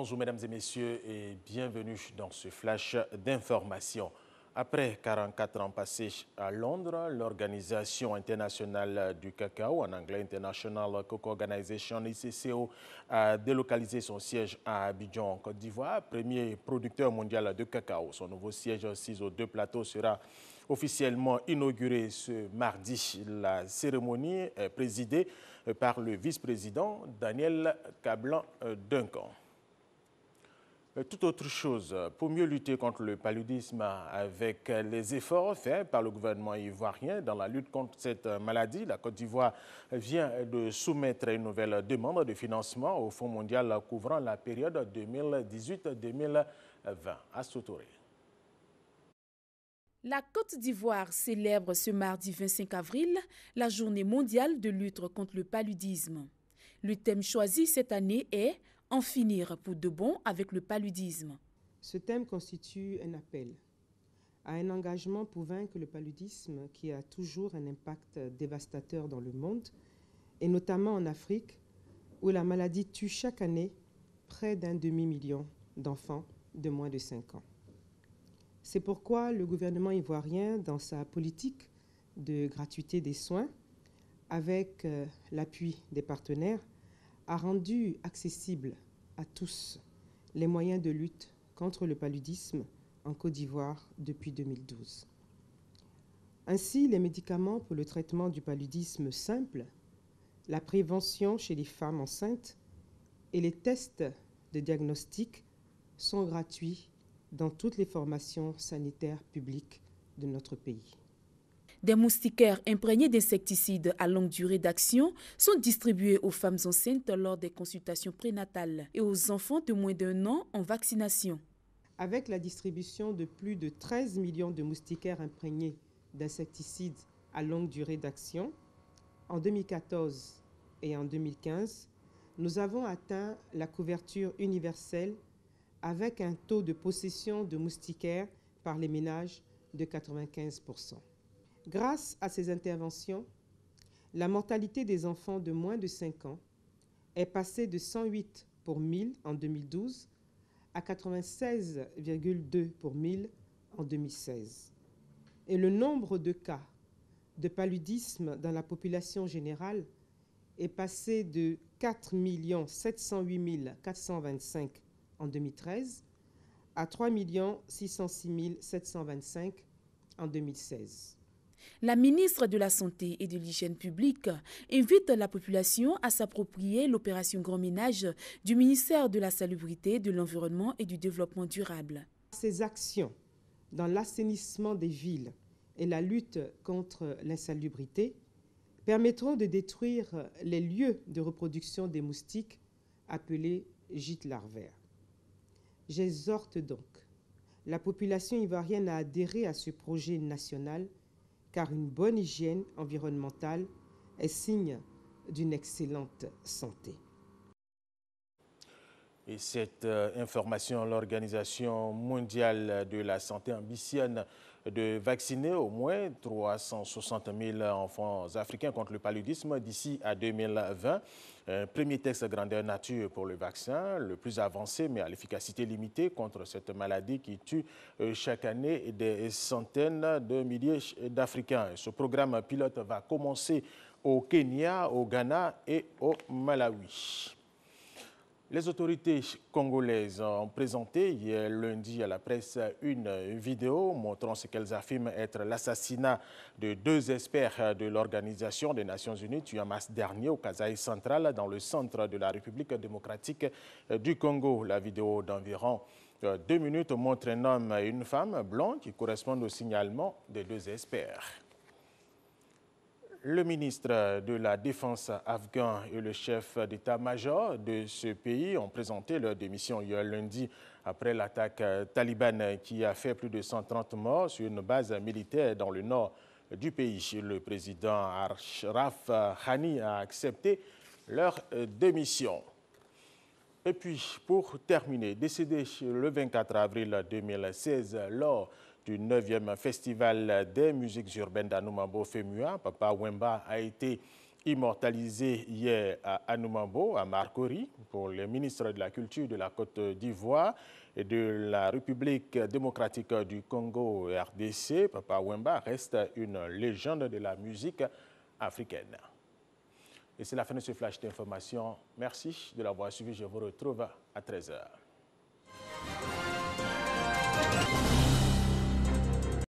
Bonjour mesdames et messieurs et bienvenue dans ce flash d'information. Après 44 ans passés à Londres, l'Organisation internationale du cacao, en anglais International Cocoa Organization, ICCO, a délocalisé son siège à Abidjan, en Côte d'Ivoire, premier producteur mondial de cacao. Son nouveau siège 6 aux 2 plateaux sera officiellement inauguré ce mardi. La cérémonie est présidée par le vice-président Daniel Kablan-Duncan. Tout autre chose, pour mieux lutter contre le paludisme avec les efforts faits par le gouvernement ivoirien dans la lutte contre cette maladie, la Côte d'Ivoire vient de soumettre une nouvelle demande de financement au Fonds mondial couvrant la période 2018-2020. Astou Touré. La Côte d'Ivoire célèbre ce mardi 25 avril la journée mondiale de lutte contre le paludisme. Le thème choisi cette année est « En finir pour de bon avec le paludisme ». Ce thème constitue un appel à un engagement pour vaincre le paludisme qui a toujours un impact dévastateur dans le monde, et notamment en Afrique, où la maladie tue chaque année près d'1 demi-million d'enfants de moins de 5 ans. C'est pourquoi le gouvernement ivoirien, dans sa politique de gratuité des soins, avec l'appui des partenaires, a rendu accessible à tous les moyens de lutte contre le paludisme en Côte d'Ivoire depuis 2012. Ainsi, les médicaments pour le traitement du paludisme simple, la prévention chez les femmes enceintes et les tests de diagnostic sont gratuits dans toutes les formations sanitaires publiques de notre pays. Des moustiquaires imprégnés d'insecticides à longue durée d'action sont distribués aux femmes enceintes lors des consultations prénatales et aux enfants de moins d'1 an en vaccination. Avec la distribution de plus de 13 millions de moustiquaires imprégnés d'insecticides à longue durée d'action, en 2014 et en 2015, nous avons atteint la couverture universelle avec un taux de possession de moustiquaires par les ménages de 95%. Grâce à ces interventions, la mortalité des enfants de moins de 5 ans est passée de 108 pour 1000 en 2012 à 96,2 pour 1000 en 2016. Et le nombre de cas de paludisme dans la population générale est passé de 4 708 425 en 2013 à 3 606 725 en 2016. La ministre de la Santé et de l'Hygiène publique invite la population à s'approprier l'opération Grand Ménage du ministère de la Salubrité, de l'Environnement et du Développement durable. Ces actions dans l'assainissement des villes et la lutte contre l'insalubrité permettront de détruire les lieux de reproduction des moustiques appelés gîtes larvaires. J'exhorte donc la population ivoirienne à adhérer à ce projet national car une bonne hygiène environnementale est signe d'une excellente santé. Et cette information, l'Organisation mondiale de la santé ambitionne de vacciner au moins 360 000 enfants africains contre le paludisme d'ici à 2020. Un premier test grandeur nature pour le vaccin, le plus avancé mais à l'efficacité limitée contre cette maladie qui tue chaque année des centaines de milliers d'Africains. Ce programme pilote va commencer au Kenya, au Ghana et au Malawi. Les autorités congolaises ont présenté hier lundi à la presse une vidéo montrant ce qu'elles affirment être l'assassinat de 2 experts de l'Organisation des Nations Unies tués en mars dernier au Kasaï central dans le centre de la République démocratique du Congo. La vidéo d'environ 2 minutes montre un homme et une femme blancs qui correspondent au signalement des 2 experts. Le ministre de la Défense afghan et le chef d'état-major de ce pays ont présenté leur démission hier lundi après l'attaque talibane qui a fait plus de 130 morts sur une base militaire dans le nord du pays. Le président Ashraf Ghani a accepté leur démission. Et puis, pour terminer, décédé le 24 avril 2016 lors du 9e Festival des musiques urbaines d'Anoumambo Femua, Papa Wemba a été Immortalisé hier à Anoumambo, à Marcory, pour les ministres de la Culture de la Côte d'Ivoire et de la République démocratique du Congo, RDC, Papa Wemba reste une légende de la musique africaine. Et c'est la fin de ce flash d'information. Merci de l'avoir suivi. Je vous retrouve à 13h.